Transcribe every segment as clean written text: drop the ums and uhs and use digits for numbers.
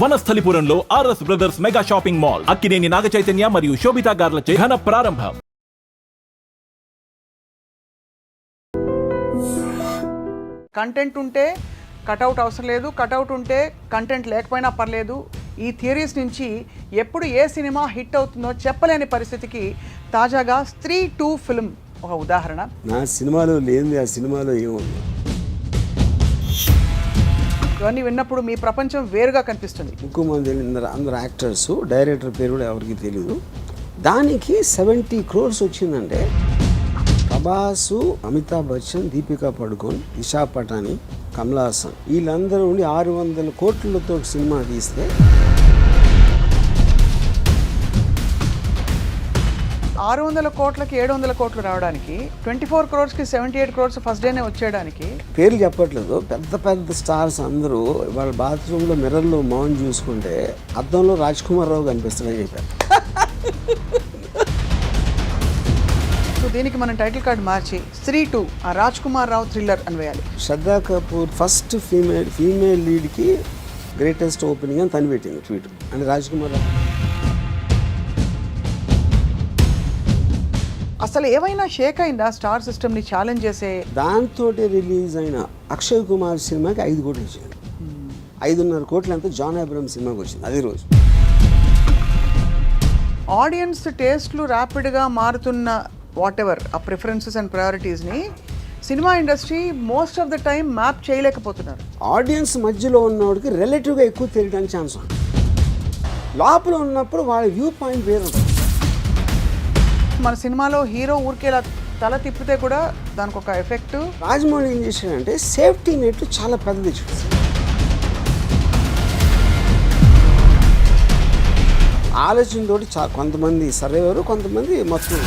వనస్థలిపురంలో RS brothers mega shopping mall Akkineni Naga Chaitanya మరియు శోభితా గార్లచే ఘన ప్రారంభం. కంటెంట్ ఉంటే కటౌట్ అవసరం లేదు, కటౌట్ ఉంటే కంటెంట్ లేకపోయినా పర్లేదు. ఈ థియరీస్ నుంచి ఎప్పుడు ఏ సినిమా హిట్ అవుతుందో చెప్పలేని పరిస్థితికి తాజాగా స్త్రీ 2 ఫిల్మ్ ఒక ఉదాహరణ. నా సినిమాలో లేనిది ఆ సినిమాలో ఏముంది? ఇవన్నీ విన్నప్పుడు మీ ప్రపంచం వేరుగా కనిపిస్తుంది. ఎక్కువ మంది అందరు యాక్టర్స్, డైరెక్టర్ పేరు కూడా ఎవరికి తెలియదు. దానికి 70 crores వచ్చిందంటే ప్రభాసు, అమితాబ్ బచ్చన్, దీపికా పడుకోన్, దిశా పటాని, కమల్ హాసన్ వీళ్ళందరూ ఉండి 600 కోట్లతో సినిమా తీస్తే 600 కోట్లకి 700 కోట్లు రావడానికి 24 crores కి 78 crores ఫస్ట్ డేనే వచ్చేయడానికి పేర్లు చెప్పట్లేదు. పెద్ద పెద్ద స్టార్స్ అందరూ వాళ్ళ బాత్రూంలో మిర్రర్లో మౌన్ చూసుకుంటే అద్దంలో రాజ్ కుమార్ రావు కనిపిస్తాడని చెప్పారు. సో దీనికి మనం టైటిల్ కార్డ్ మార్చి స్త్రీ 2 ఆ రాజ్ కుమార్ రావు థ్రిల్లర్ అని వేయాలి. శ్రద్ధా కపూర్ ఫస్ట్ ఫీమేల్ లీడ్కి గ్రేటెస్ట్ ఓపెనింగ్ అని తను పెట్టింది ట్వీట్. అంటే రాజ్ కుమార్ రావు అసలు ఏమైనా షేక్ అయిందా స్టార్ సిస్టమ్ని ఛాలెంజ్ చేసే? దాంతో రిలీజ్ అయిన అక్షయ్ కుమార్ సినిమాకి 5 కోట్లు వచ్చింది. 5.5 కోట్లు అంతా జాన్ అబ్రహం సినిమాకి వచ్చింది అదే రోజు. ఆడియన్స్ టేస్ట్లు ర్యాపిడ్గా మారుతున్న వాట్ ఎవర్ ఆ ప్రిఫరెన్సెస్ అండ్ ప్రయారిటీస్ని cinema industry most of the time map చేయలేకపోతున్నారు. ఆడియన్స్ మధ్యలో ఉన్నవాడికి రిలేటివ్గా ఎక్కువ తెలియడానికి ఛాన్స్ ఉంది. లోపల ఉన్నప్పుడు వాళ్ళ వ్యూ పాయింట్ వేరు ఉంటుంది. మన సినిమాలో హీరో ఊరికేలా తల తిప్పితే కూడా దానికి ఒక ఎఫెక్ట్. రాజమౌళి ఏం చేశాడంటే సేఫ్టీ నెట్ చాలా పెద్దది ఇచ్చాడు. ఆలోచనతో కొంతమంది సర్వేవారు, కొంతమంది మొత్తం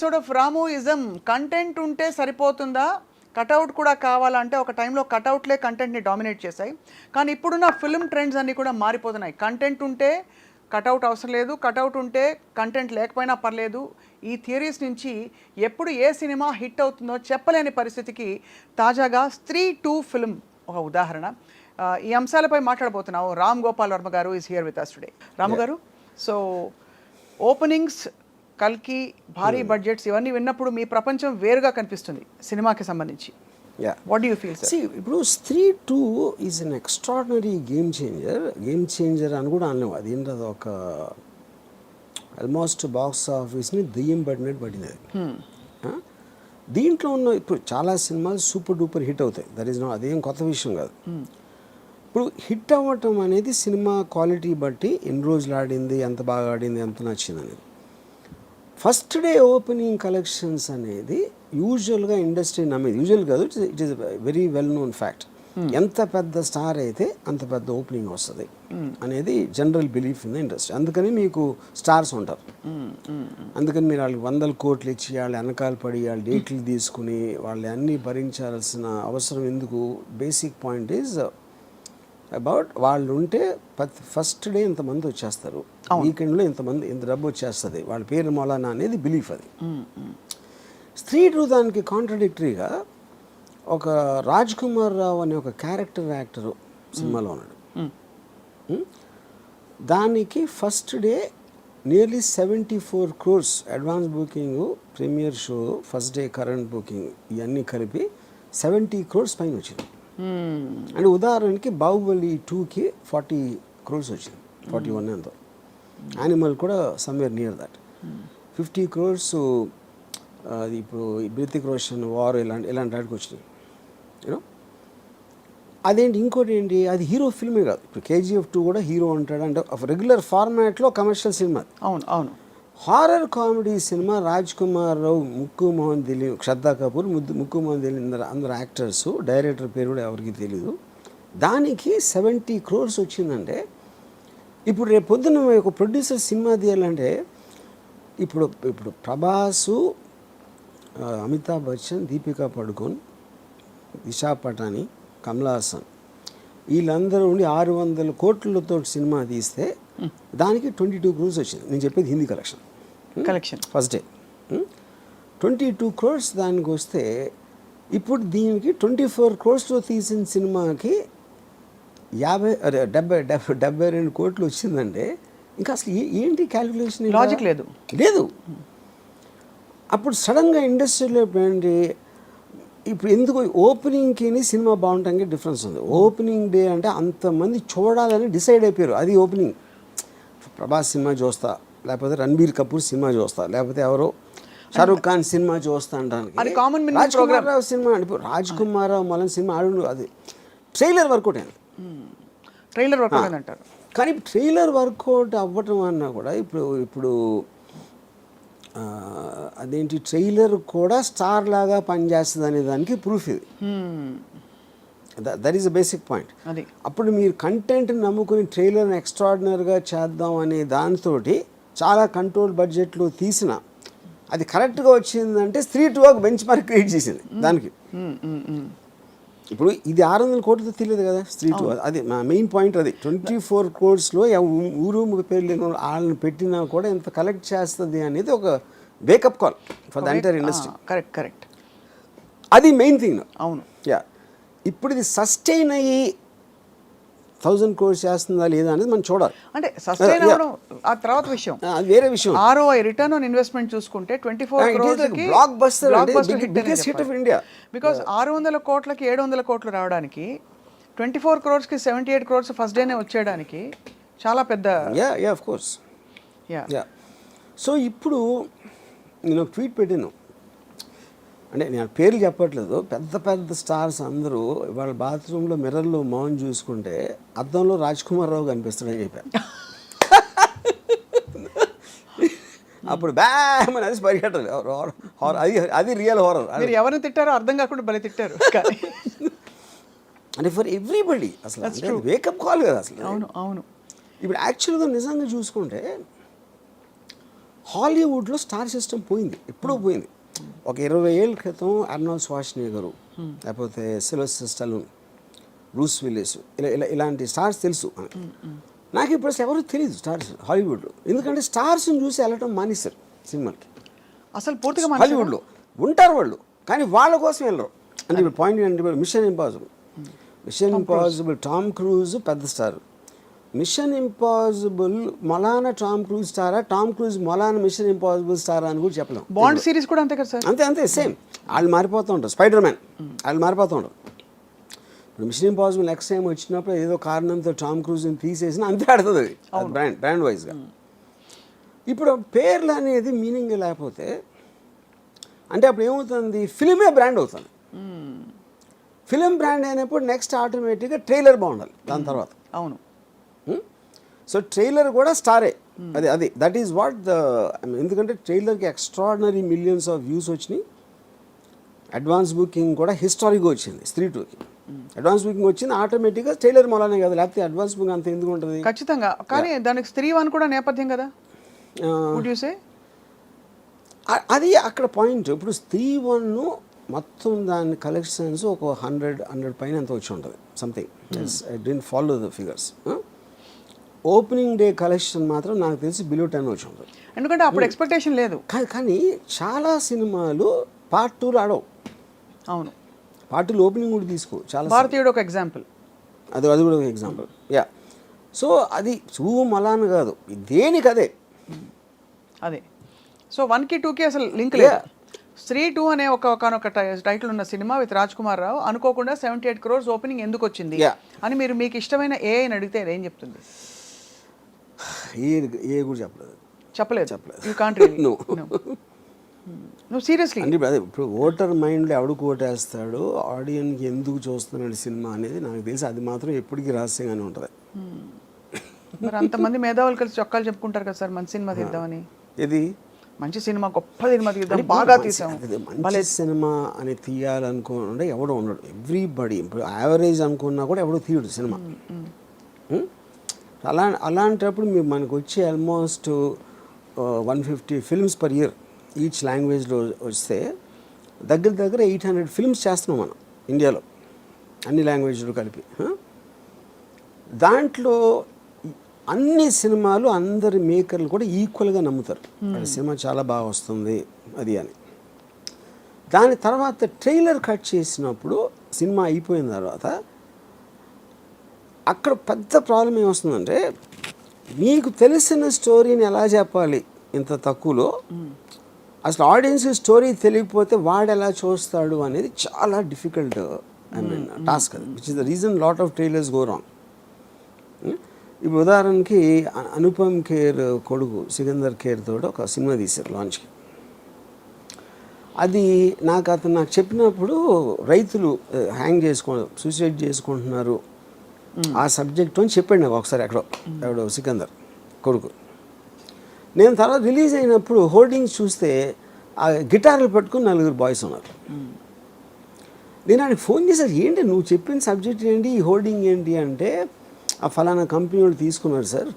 సార్ట్ ఆఫ్ రామోయిజం. కంటెంట్ ఉంటే సరిపోతుందా, కటౌట్ కూడా కావాలంటే ఒక టైంలో కటౌట్లే కంటెంట్ని డామినేట్ చేశాయి. కానీ ఇప్పుడున్న ఫిల్మ్ ట్రెండ్స్ అన్నీ కూడా మారిపోతున్నాయి. కంటెంట్ ఉంటే కటౌట్ అవసరం లేదు, కటౌట్ ఉంటే కంటెంట్ లేకపోయినా పర్లేదు. ఈ థియరీస్ నుంచి ఎప్పుడు ఏ సినిమా హిట్ అవుతుందో చెప్పలేని పరిస్థితికి తాజాగా స్త్రీ 2 ఫిల్మ్ ఒక ఉదాహరణ. ఈ అంశాలపై మాట్లాడబోతున్నావు. రామ్ గోపాల్ వర్మ గారు is here with us today. Ramu గారు, సో ఓపెనింగ్స్, కల్కి, భారీ బడ్జెట్స్ ఇవన్నీ విన్నప్పుడు మీ ప్రపంచం వేరుగా కనిపిస్తుంది సినిమాకి సంబంధించి. What do you feel sir? ఇప్పుడు స్త్రీ 2 is an extraordinary game changer అని కూడా అనలేము. అది ఏంటది, ఒక ఆల్మోస్ట్ బాక్స్ ఆఫీస్ని దెయ్యం పడినట్టు పడింది అది. దీంట్లో ఉన్న ఇప్పుడు చాలా సినిమాలు సూపర్ డూపర్ హిట్ అవుతాయి. దట్ ఈస్ అదేం కొత్త విషయం కాదు. ఇప్పుడు హిట్ అవ్వటం అనేది సినిమా క్వాలిటీ బట్టి ఎన్ని రోజులు ఆడింది, ఎంత బాగా ఆడింది, ఎంత నచ్చింది అనేది. ఫస్ట్ డే ఓపెనింగ్ కలెక్షన్స్ అనేది యూజువల్గా ఇండస్ట్రీ నమ్మేది. యూజువల్ కాదు, it is very well known fact. ఎంత పెద్ద స్టార్ అయితే అంత పెద్ద ఓపెనింగ్ వస్తుంది అనేది general belief in the industry. అందుకని మీకు స్టార్స్ ఉంటారు. అందుకని మీరు వాళ్ళకి 100 కోట్లు ఇచ్చి వాళ్ళు వెనకాల పడి వాళ్ళ డేట్లు తీసుకుని వాళ్ళు అన్నీ భరించాల్సిన అవసరం ఎందుకు? బేసిక్ పాయింట్ ఈజ్ అబౌట్ వాళ్ళు ఉంటే ఫస్ట్ డే ఇంతమంది వచ్చేస్తారు, వీకెండ్లో ఇంత డబ్బు వచ్చేస్తుంది, వాళ్ళ పేరు మొలానా అనేది బిలీఫ్. అది స్త్రీ 2 దానికి కాంట్రడిక్టరీగా ఒక రాజ్ కుమార్ రావు అనే ఒక క్యారెక్టర్ యాక్టరు సినిమాలో ఉన్నాడు. దానికి first day nearly 74 crores advance booking, premiere show, first day current booking ఇవన్నీ కలిపి 70 crores పైన వచ్చింది. అంటే ఉదాహరణకి బాహుబలి 2కి 40 crores వచ్చింది, 41 ఎంతో. యానిమల్ కూడా సమ్వేర్ నియర్ దట్. 50 crores అది ఇప్పుడు హృతిక్ రోషన్ వార్ ఇలాంటి వాటికి వచ్చినాయి. యూనో అదేంటి, ఇంకోటి ఏంటి, అది హీరో ఫిల్మే కాదు. ఇప్పుడు KGF 2 కూడా హీరో అంటాడు. అంటే రెగ్యులర్ ఫార్మాట్లో కమర్షియల్ సినిమా. అవును. Horror comedy cinema. Raj Kumar Rao, ముక్కు మోహన్ దిలీప్, శ్రద్ధా కపూర్, ముక్కు మోహన్ దిలీప్ అందరు యాక్టర్స్, డైరెక్టర్ పేరు కూడా ఎవరికి తెలియదు. దానికి 70 crores వచ్చిందంటే ఇప్పుడు రేపు పొద్దున్న ఒక ప్రొడ్యూసర్ సినిమా తీయాలంటే ఇప్పుడు ప్రభాసు, అమితాబ్ బచ్చన్, దీపికా పడుకోన్, దిశా పటాని, కమల్ హాసన్ వీళ్ళందరూ ఉండి 600 కోట్లతో సినిమా తీస్తే దానికి 22 crores వచ్చింది. నేను చెప్పేది Hindi collection first day. 22 crores దానికి వస్తే ఇప్పుడు దీనికి 24 crores తీసిన సినిమాకి డెబ్బై 72 కోట్లు వచ్చిందంటే ఇంకా అసలు ఏంటి క్యాలిక్యులేషన్ లాజిక్ లేదు. లేదు. అప్పుడు సడన్గా ఇండస్ట్రీలో ఏంటి ఇప్పుడు ఎందుకు ఓపెనింగ్కి సినిమా బాగుంటానికి డిఫరెన్స్ ఉంది. ఓపెనింగ్ డే అంటే అంతమంది చూడాలని డిసైడ్ అయిపోయారు. అది ఓపెనింగ్. ప్రభాస్ సినిమా చూస్తా, లేకపోతే రణబీర్ కపూర్ సినిమా చూస్తా, లేకపోతే ఎవరో షారూక్ ఖాన్ సినిమా చూస్తా అంటానికి రాజ్ కుమార్ రావు సినిమా అంటే రాజ్ కుమార్ రావు మళ్ళీ సినిమా ఆడు అది ట్రైలర్ వర్కౌట్ అయింది. ట్రైలర్ వర్కౌట్ అంటారు. కానీ ట్రైలర్ వర్కౌట్ అవ్వటం అన్నా కూడా ఇప్పుడు అదేంటి ట్రైలర్ కూడా స్టార్ లాగా పనిచేస్తుంది అనే దానికి ప్రూఫ్ ఇది. That is the basic point. అప్పుడు మీరు కంటెంట్ నమ్ముకుని ట్రైలర్ని ఎక్స్ట్రాడినరీగా చేద్దాం అనే దానితోటి చాలా కంట్రోల్ బడ్జెట్లో తీసిన అది కరెక్ట్గా వచ్చిందంటే స్త్రీ 2 ఒక బెంచ్ మార్క్ క్రియేట్ చేసింది దానికి. ఇప్పుడు ఇది 600 కోట్లతో తెలియదు కదా స్త్రీ 2. అది మా మెయిన్ పాయింట్. అది 24 crores ఊరు పేర్లు లేని వాళ్ళని పెట్టినా కూడా ఎంత కలెక్ట్ చేస్తుంది అనేది ఒక wake up call for the entire industry. Correct. అది మెయిన్ థింగ్. అవును. యా. ఇప్పుడు ఇది సస్టైన్ అయ్యి 1000 crores చేస్తుందా లేదా అనేది మనం చూడాలి. అంటే సస్టైన్ అవ్వడం ఆ తర్వాత విషయం, అది వేరే విషయం. ROI రిటర్న్ ఆన్ ఇన్వెస్ట్మెంట్ చూసుకుంటే 24 crores కి block buster biggest hit of India. Because 600 కోట్లకి 700 కోట్లు రావడానికి 24 crores కి 78 crores ఫస్ట్ డేనే వచ్చేయడానికి చాలా పెద్ద. Yeah of course. Yeah. So ఇప్పుడు నేను ఒక ట్వీట్ పెట్టాను. అంటే నేను పేర్లు చెప్పట్లేదు. పెద్ద పెద్ద స్టార్స్ అందరూ వాళ్ళ బాత్రూంలో మిర్రర్లో మౌన్ చూసుకుంటే అద్దంలో రాజ్ కుమార్ రావు కనిపిస్తాడని చెప్పాను. అప్పుడు బ్యామ్ అని అది పరిగెట్టాలి. అది రియల్ హారర్. మీరు ఎవరిని తిట్టారో అర్థం కాకుండా భలే తిట్టారు. అంటే ఫర్ ఎవ్రీబడి అసలు వేకప్ కాల్ కదా అసలు. అవును. ఇప్పుడు యాక్చువల్గా నిజంగా చూసుకుంటే హాలీవుడ్లో స్టార్ సిస్టమ్ పోయింది, ఎప్పుడో పోయింది. ఒక 20 ఏళ్ళ క్రితం అర్నాల్డ్ ష్వార్జ్నెగర్, లేకపోతే సిల్వెస్టర్ స్టాలోన్, బ్రూస్ విల్లిస్, ఇలాంటి స్టార్స్ తెలుసు. నాకు ఇప్పుడు ఎవరు తెలియదు స్టార్స్ హాలీవుడ్లో. ఎందుకంటే స్టార్స్ని చూసి వెళ్ళటం మానేశారు సినిమాకి. అసలు పూర్తిగా హాలీవుడ్లో ఉంటారు వాళ్ళు, కానీ వాళ్ళ కోసం వెళ్ళరు. అంటే ఇప్పుడు పాయింట్ ఏంటంటే మిషన్ ఇంపాసిబుల్ టామ్ క్రూజ్ పెద్ద స్టార్. మిషన్ ఇంపాసిబుల్ మొలానా టామ్ క్రూజ్ స్టారా, టామ్ క్రూజ్ మొలానా మిషన్ ఇంపాసిబుల్ స్టారా అని కూడా చెప్పలేం. బాండ్ సిరీస్ కూడా అంతే కదా సార్. అంతే సేమ్. వాళ్ళు మారిపోతూ ఉంటారు. స్పైడర్ మ్యాన్ వాళ్ళు మారిపోతూ ఉంటారు. ఇప్పుడు మిషన్ ఇంపాసిబుల్ నెక్స్ట్ టైం వచ్చినప్పుడు ఏదో కారణంతో టామ్ క్రూజ్ని తీసేసిన అంతే ఆడుతుంది అది బ్రాండ్ వైజ్గా. ఇప్పుడు పేర్లు అనేది మీనింగ్ లేకపోతే అంటే అప్పుడు ఏమవుతుంది, ఫిలిమే బ్రాండ్ అవుతుంది. ఫిలిం బ్రాండ్ అయినప్పుడు నెక్స్ట్ ఆటోమేటిక్గా ట్రైలర్ బాగుండాలి దాని తర్వాత. అవును. సో ట్రైలర్ కూడా స్టారే. అది దట్ ఈస్ వాట్ ద. ఎందుకంటే ట్రైలర్కి ఎక్స్ట్రాడినరీ మిలియన్స్ ఆఫ్ వ్యూస్ వచ్చినాయి. అడ్వాన్స్ బుకింగ్ కూడా హిస్టారిక్గా వచ్చింది. స్త్రీ 2కి అడ్వాన్స్ బుకింగ్ వచ్చింది ఆటోమేటిక్గా ట్రైలర్ మూలనే కదా, లేకపోతే అడ్వాన్స్ బుకింగ్ అంత ఎందుకు ఉంటుంది. ఖచ్చితంగా. కానీ దానికి స్త్రీ 1 కూడా నేపథ్యం కదా. అది అక్కడ పాయింట్. ఇప్పుడు స్త్రీ 1 మొత్తం దాని కలెక్షన్స్ ఒక 100 పైన ఎంత వచ్చి ఉంటుంది something. I don't follow the figures. Opening day collection మాత్రం నాకు తెలిసి బిలో 10 వచ్చి ఉంటుంది. ఎందుకంటే అప్పుడు ఎక్స్పెక్టేషన్ లేదు. కానీ చాలా సినిమాలు పార్ట్ 2 ఆడవు. అవును. పార్ట్ 2 ఓపెనింగ్ కూడా తీసుకో. చాలా భారతీయుడు ఒక ఎగ్జాంపుల్. అది కూడా ఒక ఎగ్జాంపుల్. యా. సో అది మలాన్ కాదు, దేనికి అదే. సో 1కి 2కి అసలు లింక్ లేదు. స్త్రీ 2 అనే ఒక టైటిల్ ఉన్న సినిమా విత్ రాజ్ కుమార్ రావు అనుకోకుండా 78 crores ఓపెనింగ్ ఎందుకు వచ్చింది అని మీకు ఇష్టమైన అని అడిగితే ఏం చెప్తుంది? ఏ కూడా చెప్పలేదు. You can't really. నువ్వు సీరియస్లీ అంటే ఇప్పుడు ఓటర్ మైండ్లో ఎవడు ఓటేస్తాడు, ఆడియన్కి ఎందుకు చూస్తున్నాడు సినిమా అనేది నాకు తెలిసి అది మాత్రం ఎప్పటికీ రహస్యంగానే ఉంటుంది. మరి అంతమంది మేధావులు కలిసి చొక్కాలు చెప్పుకుంటారు కదా సార్ మంచి సినిమా తీద్దామని. ఇది మంచి సినిమా, గొప్ప సినిమా తీద్దాం, బాగా తీసాం. మంచి సినిమా అని తీయాలనుకుంటే ఎవడో ఉండడు. ఎవ్రీబడి ఇప్పుడు యావరేజ్ అనుకున్నా కూడా ఎవడో తీయడు సినిమా. అలాంటప్పుడు మనకు వచ్చి almost 150 films per year each లాంగ్వేజ్లో వస్తే దగ్గర 800 ఫిల్మ్స్ చేస్తున్నాం మనం ఇండియాలో, అన్ని లాంగ్వేజ్లు కలిపి. దాంట్లో అన్ని సినిమాలు అందరి మేకర్లు కూడా ఈక్వల్గా నమ్ముతారు సినిమా చాలా బాగా వస్తుంది అది అని. దాని తర్వాత ట్రైలర్ కట్ చేసినప్పుడు సినిమా అయిపోయిన తర్వాత అక్కడ పెద్ద ప్రాబ్లం ఏమొస్తుందంటే మీకు తెలిసిన స్టోరీని ఎలా చెప్పాలి ఇంత తక్కువలో, అసలు ఆడియన్స్ స్టోరీ తెలియకపోతే వాడు ఎలా చూస్తాడు అనేది చాలా డిఫికల్ట్ టాస్క్ అది, which is the reason lot of trailers go wrong. ఇప్పుడు ఉదాహరణకి అనుపమ్ ఖేర్ కొడుకు సికందర్ ఖేర్ తోటి ఒక సినిమా తీశారు లాంచ్కి. అది నాకు చెప్పినప్పుడు రైతులు సూసైడ్ చేసుకుంటున్నారు ఆ సబ్జెక్టు అని చెప్పాడు నాకు ఒకసారి ఎవడో సికందర్ కొడుకు. నేను తర్వాత రిలీజ్ అయినప్పుడు హోర్డింగ్స్ చూస్తే ఆ గిటార్లు పట్టుకుని 4 బాయ్స్ ఉన్నారు. నేను ఆయనకి ఫోన్ చేశాను, ఏంటి నువ్వు చెప్పిన సబ్జెక్ట్ ఏంటి, ఈ హోర్డింగ్ ఏంటి అంటే, ఆ ఫలానా కంపెనీ వాళ్ళు తీసుకున్నారు సార్,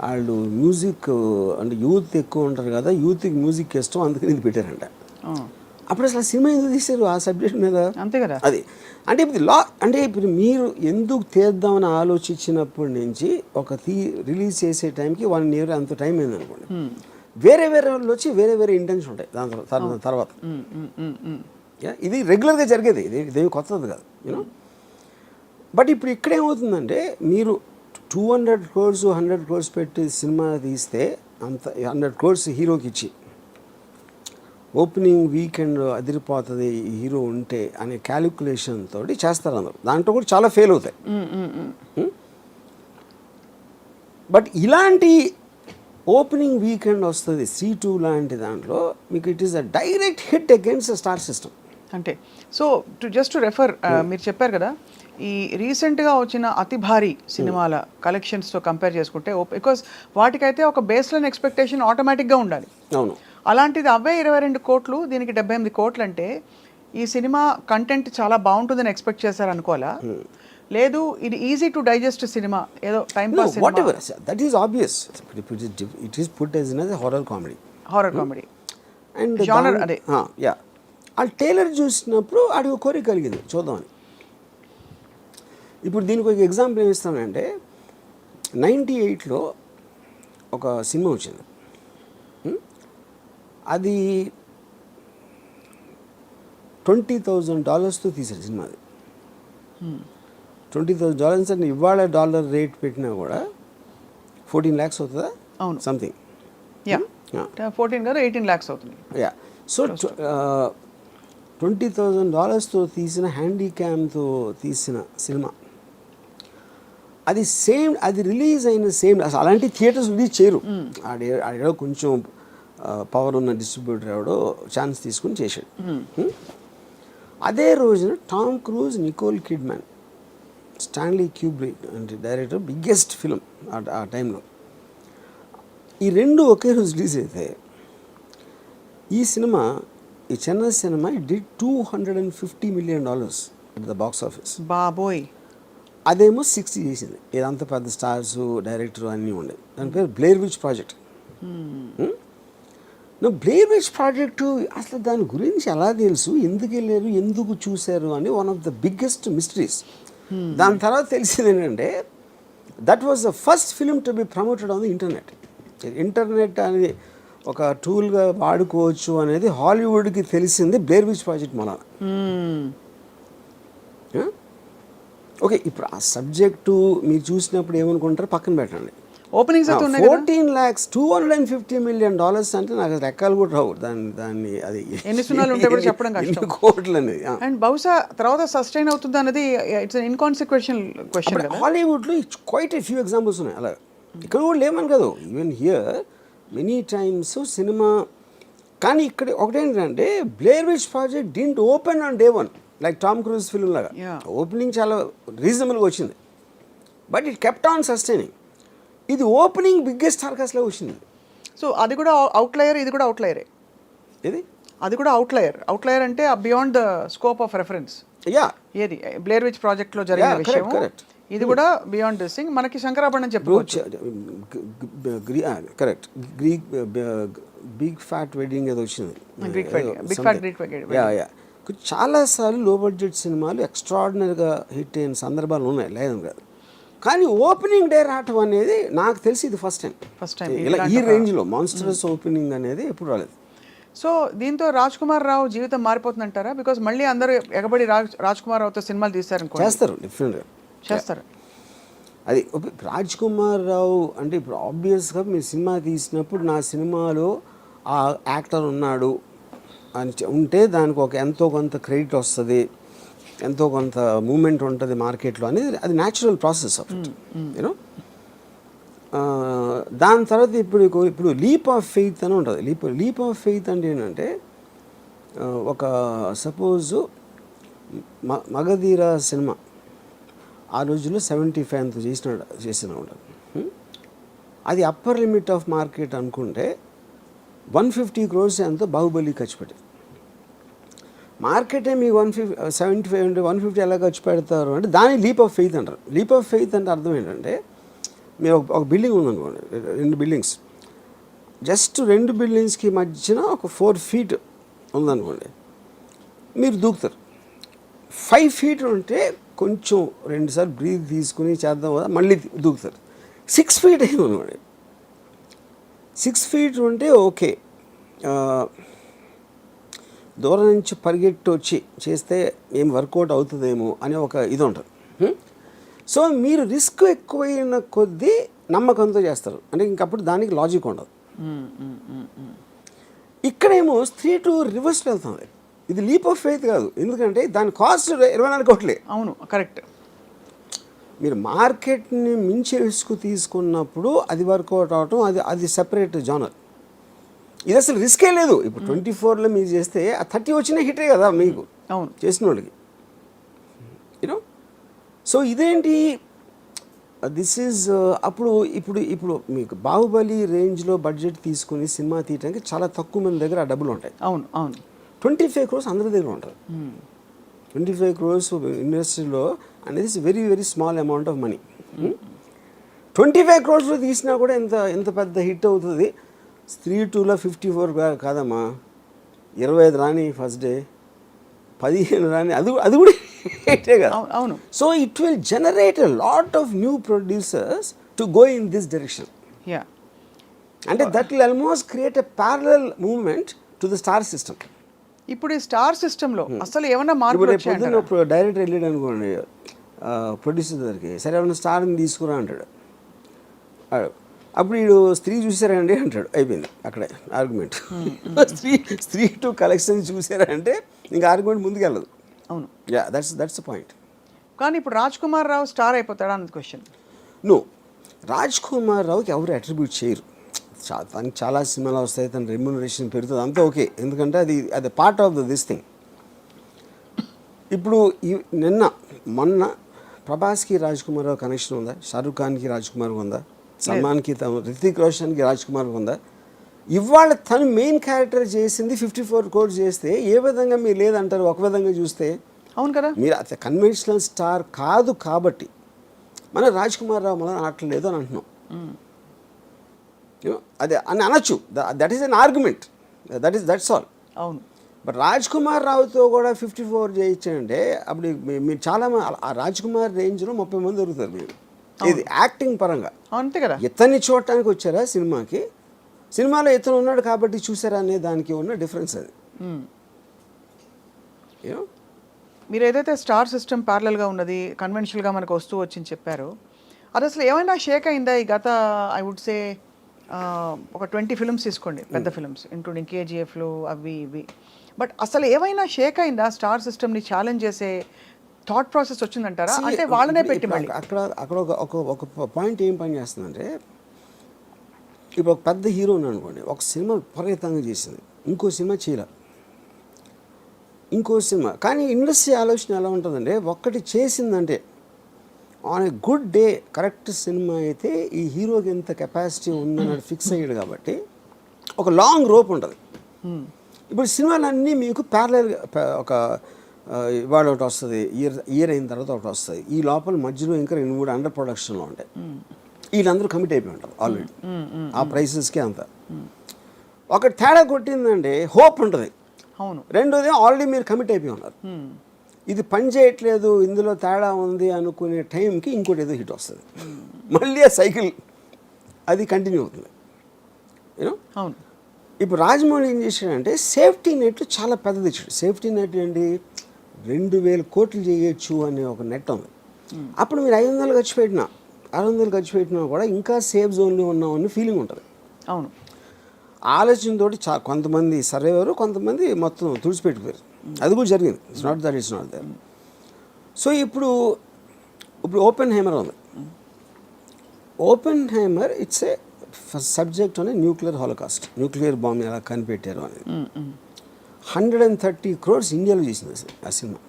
వాళ్ళు మ్యూజిక్ అంటే యూత్ ఎక్కువ ఉంటారు కదా, యూత్కి మ్యూజిక్ ఇష్టం అందుకని ఇది పెట్టారంట. అప్పుడు అసలు సినిమా ఎందుకు తీశారు ఆ సబ్జెక్ట్ మీద? అంతే కదా. అది అంటే ఇప్పుడు మీరు ఎందుకు తీద్దామని ఆలోచించినప్పటి నుంచి రిలీజ్ చేసే టైంకి 1 year అంత టైం అయింది అనుకోండి. వేరే వాళ్ళు వచ్చి వేరే ఇంటెన్షన్ ఉంటాయి దాని తర్వాత. ఇది రెగ్యులర్గా జరిగేది, ఇదేమి కొత్తది కాదు యూనో. బట్ ఇప్పుడు ఇక్కడ ఏమవుతుందంటే మీరు 200 crores 100 crores పెట్టి సినిమా తీస్తే అంత 100 crores హీరోకి ఇచ్చి ఓపెనింగ్ వీకెండ్ అదిరిపోతుంది హీరో ఉంటే అనే క్యాలిక్యులేషన్ తోటి చేస్తారు అందరు. దాంట్లో కూడా చాలా ఫెయిల్ అవుతాయి. బట్ ఇలాంటి ఓపెనింగ్ వీకెండ్ వస్తుంది C2 లాంటి దాంట్లో మీకు it is a direct hit against star system. అంటే సో జస్ట్ టు రెఫర్ మీరు చెప్పారు కదా, ఈ రీసెంట్గా వచ్చిన అతి భారీ సినిమాల కలెక్షన్స్తో కంపేర్ చేసుకుంటే, బికాస్ వాటికైతే ఒక బేస్లైన్ ఎక్స్పెక్టేషన్ ఆటోమేటిక్గా ఉండాలి. అవును. అలాంటిది అవే 22 కోట్లు, దీనికి 78 కోట్లు అంటే ఈ సినిమా కంటెంట్ చాలా బాగుంటుందని ఎక్స్పెక్ట్ చేశారు అనుకోవాలా? లేదు ఇది ఈజీ టు డైజెస్ట్ సినిమా, ఏదో time pass cinema? Whatever, that is obvious. It is put as a horror comedy. And genre అదే. యా, ఆ టైలర్ చూసినప్పుడు ఆడికి కోరిక కలిగింది చూద్దామని. ఇప్పుడు దీనికి ఒక ఎగ్జాంపుల్ ఏమి ఇస్తానంటే, 98లో ఒక సినిమా వచ్చింది, అది $20,000 తీసారు సినిమా. అది $20,000 అంటే ఇవాళ డాలర్ రేట్ పెట్టినా కూడా 14 lakhs అవుతుందా? అవును, సంథింగ్. 14 కాదు 18 lakhs అవుతుంది. యా, సో $20,000 తీసిన హ్యాండీక్యామ్తో తీసిన సినిమా అది రిలీజ్ అయిన అసలు అలాంటి థియేటర్స్ రిలీజ్ చేయరు. ఆడేదో కొంచెం పవర్ ఉన్న డిస్ట్రిబ్యూటర్ ఎవడో ఛాన్స్ తీసుకుని చేశాడు. అదే రోజున Tom Cruise, Nicole Kidman, Stanley Kubrick అంటే డైరెక్టర్, బిగ్గెస్ట్ ఫిల్మ్ ఆ టైంలో, ఈ 2 ఒకే రోజు రిలీజ్ అయితే ఈ Chennai cinema did $250 million at the box office. బాబోయ్. అదేమో 60 చేసింది. ఇదంతా పెద్ద స్టార్స్ డైరెక్టర్ అన్నీ ఉండే. దాని పేరు Blair which project. Blair which project అసలు దాని గురించి ఎలా తెలుసు, ఎందుకు వెళ్ళారు, ఎందుకు చూశారు అని one of the biggest mysteries. దాని తర్వాత తెలిసింది ఏంటంటే, that was the first film to be promoted on the internet అనేది ఒక టూల్గా వాడుకోవచ్చు అనేది హాలీవుడ్కి తెలిసింది బ్లేర్ విచ్ ప్రాజెక్ట్ మూలాన. ఓకే, ఇప్పుడు ఆ సబ్జెక్టు మీరు చూసినప్పుడు ఏమనుకుంటారు పక్కన పెట్టండి. ఓపెనింగ్స్ అయితే ఉన్నాయి 14 lakhs $250 million అంటే నాకు లెక్కలు కూడా రావు. దాన్ని అది ఎన్ని సున్నాలు ఉంటే కూడా చెప్పడం కష్టం. కోట్లు అనేది. అండ్ బహుశా తర్వాత సస్టైన్ అవుతుంది అన్నది ఇట్స్ ఇన్కాన్సిక్వెన్షియల్ క్వశ్చన్ కదా. హాలీవుడ్లో క్వైట్ ఎ ఫ్యూ ఎగ్జాంపుల్స్ ఉన్నాయి అలా. ఇక్కడ కూడా లేమని కాదు, even here many times cinema. కానీ ఇక్కడ ఒకటేంటంటే, Blair which project didn't open on day 1 like Tom cruise film లాగా. ఓపెనింగ్ చాలా రీజనబుల్గా వచ్చింది, but it kept on sustaining. ఇది ఓపెనింగ్ బిగ్గెస్ట్ టార్గెట్స్లో వచ్చింది. సో అది కూడా అవుట్లయర్, ఇది కూడా అవుట్లయరే. ఇది అది కూడా అవుట్లయర్ అంటే beyond the scope of reference. Yeah, ఏది బ్లేర్ విచ్ ప్రాజెక్ట్లో జరిగిన విషయం, ఇది కూడా బియాండ్ దిస్ థింగ్. మనకి శంకరాభరణం చెప్పుకోవచ్చు. కరెక్ట్. బిగ్ ఫ్యాట్ వెడ్డింగ్ ఏదో వచ్చింది. యా యా, చాలాసార్లు లో బడ్జెట్ సినిమాలు ఎక్స్ట్రాడినరీగా హిట్ అయిన సందర్భాలు ఉన్నాయి, లేదని కాదు. కానీ ఓపెనింగ్ డే రావటం అనేది నాకు తెలిసి ఇది ఫస్ట్ టైం ఇలా ఈ రేంజ్లో మాన్స్టరస్ ఓపెనింగ్ అనేది ఎప్పుడు రాలేదు. సో దీంతో రాజ్ కుమార్ రావు జీవితం మారిపోతుందంటారా? బికాజ్ మళ్ళీ అందరూ ఎగబడి రాజ్ కుమార్ రావుతో సినిమాలు తీశారు, చేస్తారు, డెఫినెట్గా చేస్తారు. అది రాజ్ కుమార్ రావు అంటే ఇప్పుడు ఆబ్వియస్గా మీరు సినిమా తీసినప్పుడు నా సినిమాలో ఆ యాక్టర్ ఉన్నాడు అని ఉంటే దానికి ఒక ఎంతో కొంత క్రెడిట్ వస్తుంది, ఎంతో కొంత మూమెంట్ ఉంటుంది మార్కెట్లో అనేది అది natural process of it you know. దాని తర్వాత ఇప్పుడు లీప్ ఆఫ్ ఫెయిత్ అని ఉంటుంది. లీప్ ఆఫ్ ఫెయిత్ అంటే ఏంటంటే ఒక సపోజు మగధీర సినిమా ఆ రోజుల్లో 75 అంత చేసిన ఉంటాడు. అది అప్పర్ లిమిట్ ఆఫ్ మార్కెట్ అనుకుంటే 150 crores ఎంతో బాహుబలి ఖర్చు పెట్టింది. మార్కెటే మీకు 175 అంటే 150 ఎలా ఖర్చు పెడతారు అంటే దాన్ని లీప్ ఆఫ్ ఫెయిత్ అంటారు. లీప్ ఆఫ్ ఫెయిత్ అంటే అర్థం ఏంటంటే మీరు ఒక బిల్డింగ్ ఉందనుకోండి, 2 బిల్డింగ్స్, జస్ట్ 2 బిల్డింగ్స్కి మధ్యన ఒక 4 feet ఉందనుకోండి, మీరు దూకుతారు. 5 feet ఉంటే కొంచెం 2 సార్లు బ్రీత్ తీసుకుని చేద్దాం కదా మళ్ళీ దూకుతారు. 6 feet అయ్యి 6 feet ఉంటే ఓకే, దూరం నుంచి పరిగెట్టి వచ్చి చేస్తే ఏం వర్కౌట్ అవుతుందేమో అనే ఒక ఇది ఉంటుంది. సో మీరు రిస్క్ ఎక్కువైన కొద్దీ నమ్మకంతో చేస్తారు, అంటే ఇంకప్పుడు దానికి లాజిక్ ఉండదు. ఇక్కడేమో 3 రివర్స్లో వెళ్తుంది. ఇది లీప్ ఆఫ్ ఫెయిత్ కాదు, ఎందుకంటే దాని కాస్ట్ 24 కోట్లే. అవును, కరెక్ట్. మీరు మార్కెట్ని మించి రిస్క్ తీసుకున్నప్పుడు అది వర్కౌట్ అవటం అది సెపరేట్ జానర్. ఇది అసలు రిస్కే లేదు. ఇప్పుడు 24లో మీరు చేస్తే ఆ 30 వచ్చిన హిటే కదా మీకు అవును చేసిన వాళ్ళకి, యూనో. సో ఇదేంటి దిస్ ఈజ్ ఇప్పుడు మీకు బాహుబలి రేంజ్లో బడ్జెట్ తీసుకుని సినిమా తీయడానికి చాలా తక్కువ మంది దగ్గర ఆ డబ్బులు ఉంటాయి. అవును అవును 25 crores అందరి దగ్గర ఉంటుంది. 25 crores ఇండస్ట్రీలో అనేది very very small amount of money. 25 crores తీసినా కూడా ఎంత పెద్ద హిట్ అవుతుంది. 3-2లో 54 కాదమ్మా, 25 రాని ఫస్ట్ డే, 15 రాని అది కూడా హిట్టే కదా. అవును. So it will generate a lot of new producers to go in this direction. Yeah, అంటే that will almost create a parallel movement to the star system. ఇప్పుడు ఈ స్టార్ సిస్టంలో అసలు ఏమన్నా మార్పులు ఇప్పుడు వచ్చాయంటారా? పొద్దున్న డైరెక్టర్ వెళ్ళాడు అనుకోండి ప్రొడ్యూసర్ దగ్గరికి, సరే ఏమన్నా స్టార్ని తీసుకురా అంటాడు. అప్పుడు వీడు స్త్రీ చూసారా అండి అంటాడు, అయిపోయింది అక్కడే ఆర్గ్యుమెంట్. స్త్రీ టు కలెక్షన్ చూసారా అంటే ఇంకా ఆర్గ్యుమెంట్ ముందుకు వెళ్ళదు. అవును, యా దట్స్ ద పాయింట్. కానీ ఇప్పుడు రాజ్ కుమార్ రావు స్టార్ అయిపోతాడా అన్నది క్వశ్చన్. నో, రాజ్ కుమార్ రావుకి ఎవరు అట్రిబ్యూట్ చేయరు. తనకి చాలా సినిమాలు వస్తాయి, తన రెమ్యునరేషన్ పెరుగుతుంది, అంతా ఓకే, ఎందుకంటే అది పార్ట్ ఆఫ్ దిస్ థింగ్. ఇప్పుడు మొన్న ప్రభాస్కి రాజ్ కుమార్ రావు కనెక్షన్ ఉందా? షారూఖ్ ఖాన్కి రాజ్ కుమార్ ఉందా? సల్మాన్కి రితిక్ రోషన్కి రాజ్ కుమార్ ఉందా? ఇవాళ తను మెయిన్ క్యారెక్టర్ చేసింది 54 crores చేస్తే ఏ విధంగా మీరు లేదంటారు? ఒక విధంగా చూస్తే అవును కదా, మీరు అసలు కన్వెన్షనల్ స్టార్ కాదు కాబట్టి మన రాజ్ కుమార్ రావు మనం ఆడలేదు అని అంటున్నాం. అదే అని అనొచ్చు, that is an argument, that's all. అవును. బట్ రాజ్ కుమార్ రావుతో కూడా 54 చేయించంటే అప్పుడు మీరు చాలా ఆ రాజ్ కుమార్ రేంజ్లో 30 మంది దొరుకుతారు మీరు. ఇది యాక్టింగ్ పరంగా అంతే కదా. ఇతన్ని చూడటానికి వచ్చారా సినిమాకి, సినిమాలో ఇతను ఉన్నాడు కాబట్టి చూసారా అనే దానికి ఉన్న డిఫరెన్స్ అది. మీరు ఏదైతే స్టార్ సిస్టమ్ ప్యారలల్గా ఉన్నది, కన్వెన్షనల్గా మనకు వస్తూ వచ్చింది చెప్పారు, అది అసలు ఏమైనా షేక్ అయిందా ఈ గత ఐ వుడ్ సే ఒక 20 ఫిల్మ్స్ తీసుకోండి, పెద్ద ఫిల్మ్స్ ఇంక్లూడింగ్ కేజీఎఫ్లు అవి ఇవి, బట్ అసలు ఏమైనా షేక్ అయిందా? స్టార్ సిస్టమ్ని ఛాలెంజ్ చేసే థాట్ ప్రాసెస్ వచ్చిందంటారా? అంటే వాళ్ళనే పెట్టి మళ్ళీ అక్కడ ఒక పాయింట్ ఏం పని చేస్తుందంటే, ఇప్పుడు ఒక పెద్ద హీరో అనుకోండి, ఒక సినిమా విపరీతంగా చేసింది, ఇంకో సినిమా చేయలే, ఇంకో సినిమా. కానీ ఇండస్ట్రీ ఆలోచన ఎలా ఉంటుందంటే, ఒక్కటి చేసిందంటే on a good day correct cinema అయితే ఈ హీరోకి ఎంత కెపాసిటీ ఉందన్నది ఫిక్స్ అయ్యాడు కాబట్టి ఒక లాంగ్ రోప్ ఉంటుంది. ఇప్పుడు సినిమాలన్నీ మీకు ప్యారలల్గా ఒక ఇవాళ ఒకటి వస్తుంది, ఇయర్ అయిన తర్వాత ఒకటి వస్తుంది, ఈ లోపల మధ్యలో ఇంకా 2-3 అండర్ ప్రొడక్షన్లో ఉంటాయి. వీళ్ళందరూ కమిట్ అయిపోయి ఉంటారు ఆల్రెడీ ఆ ప్రైసెస్కి అంతా. ఒకటి తేడా కొట్టిందంటే హోప్ ఉంటుంది. అవును. రెండోది ఆల్రెడీ మీరు కమిట్ అయిపోయి ఉన్నారు, ఇది పని చేయట్లేదు, ఇందులో తేడా ఉంది అనుకునే టైంకి ఇంకోటి ఏదో హిట్ వస్తుంది, మళ్ళీ ఆ సైకిల్ అది కంటిన్యూ అవుతుంది. యూనో. అవును. ఇప్పుడు రాజమౌళి ఏం చేశాడంటే సేఫ్టీ నెట్ చాలా పెద్దది ఇచ్చాడు. సేఫ్టీ నెట్ ఏంటి, 2000 కోట్లు చేయొచ్చు అనే ఒక నెట్ ఉంది. అప్పుడు మీరు 500 ఖర్చు పెట్టినా 600 ఖర్చు పెట్టినా కూడా ఇంకా సేఫ్ జోన్లో ఉన్నామని ఫీలింగ్ ఉంటుంది. అవును. ఆలోచనతో కొంతమంది సర్వేవారు, కొంతమంది మొత్తం తుడిచిపెట్టిపోయారు. అది కూడా జరిగింది. It's not that. సో ఇప్పుడు ఓపెన్ హైమర్ ఉంది. ఓపెన్ హైమర్ ఇట్స్ ఏ సబ్జెక్ట్ అనే న్యూక్లియర్ హాలోకాస్ట్, న్యూక్లియర్ బాంబ్ ఎలా కనిపెట్టారు అనేది. 130 crores ఇండియాలో చేసింది ఆ సినిమా.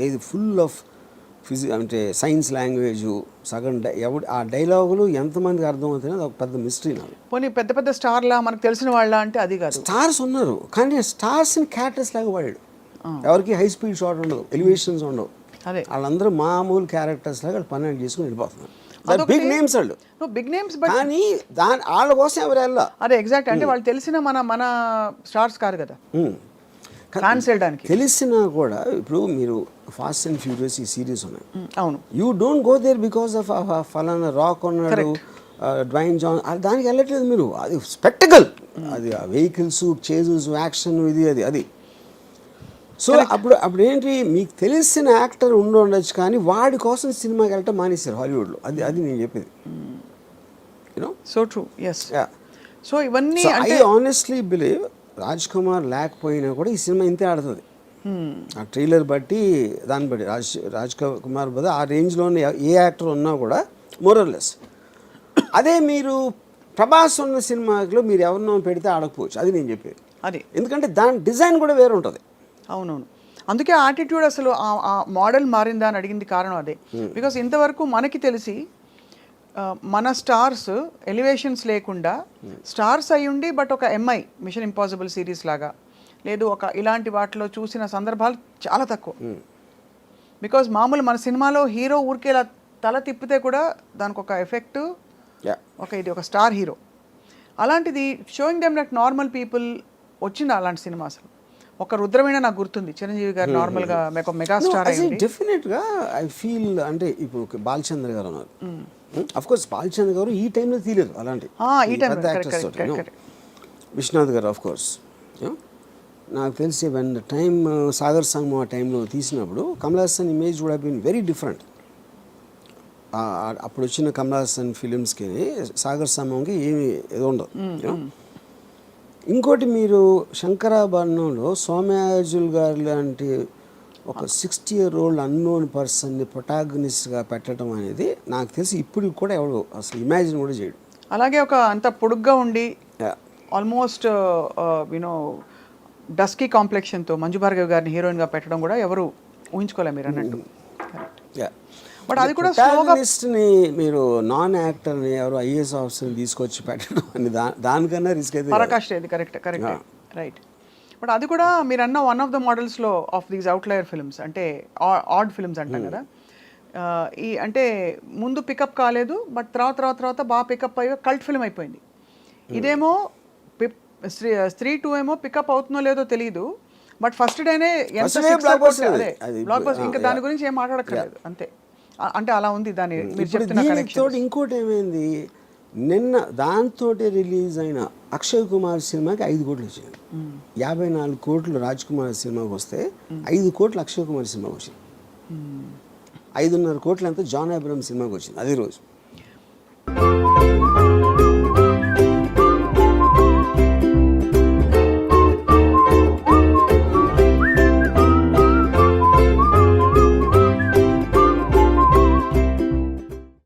ఏది ఫుల్ ఆఫ్ అంటే సైన్స్ లాంగ్వేజ్ సగం ఆ డైలాగులు ఎంతమందికి అర్థం అవుతాయో అది ఒక పెద్ద మిస్టరీ నాకు. పోనీ పెద్ద పెద్ద స్టార్లా మనకు తెలిసిన వాళ్ళ అంటే అది కాదు. స్టార్స్ ఉన్నారు కానీ స్టార్స్ని క్యారెక్టర్స్ లాగా వాడాడు. ఎవరికి హై స్పీడ్ షాట్ ఉండదు, ఎలివేషన్స్ ఉండవు. అదే వాళ్ళందరూ మామూలు క్యారెక్టర్స్ లాగా వాళ్ళు పని చేసుకుని వెళ్ళిపోతున్నారు. బిగ్ నేమ్స్ వాళ్ళు, బిగ్ నేమ్స్, కానీ వాళ్ళ కోసం ఎవరు వెళ్ళా. అదే ఎగ్జాక్ట్. అంటే వాళ్ళు తెలిసిన మన స్టార్స్ కాదు కదా ఫ్యాన్స్ వెళ్ళడానికి. తెలిసినా కూడా ఇప్పుడు మీరు ఫాస్ట్ అండ్ ఫ్యూరియస్ ఈ సిరీస్ ఉన్నాయి. అవును. You don't go there because of ఫలానా రాక్ ఉన్నాడు, డ్వైన్ జాన్, దానికి వెళ్ళట్లేదు మీరు. అది స్పెక్టకల్, అది వెహికల్స్, చేజెస్, యాక్షన్, అది. సో అప్పుడు ఏంటి, మీకు తెలిసిన యాక్టర్ ఉండొచ్చు కానీ వాడి కోసం సినిమాకి వెళ్ళటం మానేశారు హాలీవుడ్లో. అది నేను చెప్పేది. You know so true. Yes. So ఇవన్నీ I honestly believe Raj Kumar లేకపోయినా కూడా ఈ సినిమా ఇంతే ఆడుతుంది. ఆ ట్రైలర్ బట్టి దాన్ని బట్టి రాజ్ కుమార్ బదులు ఆ రేంజ్లోనే ఏ యాక్టర్ ఉన్నా కూడా మోరల్లెస్. అదే మీరు ప్రభాస్ ఉన్న సినిమాలో మీరు ఎవరినో పెడితే ఆడకపోవచ్చు. అది నేను చెప్పేది. అది ఎందుకంటే దాని డిజైన్ కూడా వేరే ఉంటుంది. అవునవును. అందుకే ఆటిట్యూడ్ అసలు ఆ మోడల్ మారిందా అని అడిగింది కారణం అదే. బికాస్ ఇంతవరకు మనకి తెలిసి మన స్టార్స్ ఎలివేషన్స్ లేకుండా స్టార్స్ అయి ఉండి బట్ ఒక ఎంఐ మిషన్ ఇంపాసిబుల్ సిరీస్ లాగా లేదు ఒక ఇలాంటి వాటిలో చూసిన సందర్భాలు చాలా తక్కువ. బికాజ్ మామూలు మన సినిమాలో హీరో ఊరికే ఇలా తల తిప్పితే కూడా దానికి ఒక ఎఫెక్ట్, ఇది ఒక స్టార్ హీరో. అలాంటిది showing them like normal people వచ్చింది అలాంటి సినిమా. అసలు ఒక రుద్రమైన నాకు గుర్తుంది, చిరంజీవి గారు నార్మల్గా మెగా స్టార్ అయ్యింది. డెఫినెట్గా ఐ ఫీల్ అంటే ఇప్పుడు బాలచంద్ర గారు ఉన్నారు. అఫ్ కోర్స్ బాలచంద్ర గారు ఈ టైంలో తీయలేదు అలాంటి పెద్ద యాక్టర్స్ తోటి. విశ్వనాథ్ గారు ఆఫ్ కోర్స్. నాకు తెలిసి వెన్ టైమ్ సాగర్ సంగమం ఆ టైంలో తీసినప్పుడు Kamal Haasan image would have been very different. అప్పుడు వచ్చిన కమల్ హాసన్ ఫిలిమ్స్కి సాగర్ సంగమంకి ఏమి ఏదో ఉండదు. ఇంకోటి మీరు శంకరాభరణంలో సోమయాజుల్ గారు లాంటి ఒక 60-year-old అన్నోన్ పర్సన్ని ప్రొటాగనిస్ట్గా పెట్టడం అనేది నాకు తెలిసి ఇప్పుడు కూడా ఎవడు అసలు ఇమాజిన్ కూడా చేయడు. అలాగే ఒక అంత పొడుగ్గా ఉండి ఆల్మోస్ట్ యూనో డస్కీ కాంప్లెక్షన్తో మంజు భార్గవి గారిని హీరోయిన్గా పెట్టడం కూడా ఎవరు ఊహించుకోలే మీరు అన్నట్టు. బట్ అది కూడా ప్రొటాగనిస్ట్ని మీరు నాన్ యాక్టర్ని ఎవరు ఐఏఎస్ ఆఫీసర్ని తీసుకొచ్చి పెట్టడం అని దానికన్నా రిస్క్ అయితే పరాకాష్ట. ఇది కరెక్ట్ రైట్. బట్ అది కూడా మీరు అన్న వన్ ఆఫ్ ద మోడల్స్లో ఆఫ్ దీస్ అవుట్లయర్ ఫిల్మ్స్, అంటే ఆడ్ ఫిల్మ్స్ అంటాం కదా. ఈ అంటే ముందు పికప్ కాలేదు బట్ తర్వాత బాగా పికప్ అయ్యి కల్ట్ ఫిల్మ్ అయిపోయింది. ఇదేమో స్త్రీ 2 ఏమో పికప్ అవుతుందో లేదో తెలియదు బట్ ఫస్ట్ డేనే బ్లాక్ బస్టర్. ఇంకా దాని గురించి ఏం మాట్లాడక్కర్లేదు అంతే. అంటే అలా ఉంది దాని మీరు చెప్తున్న కనెక్షన్. ఇంకోటి ఏమైంది, నిన్న దాంతో రిలీజ్ అయిన అక్షయ్ కుమార్ సినిమాకి 5 కోట్లు వచ్చింది. 54 కోట్లు రాజ్ కుమార్ సినిమాకి వస్తే 5 కోట్లు అక్షయ్ కుమార్ సినిమాకి వచ్చింది. 5.5 కోట్లు అంతా జాన్ అబ్రహం సినిమాకి వచ్చింది అదే రోజు.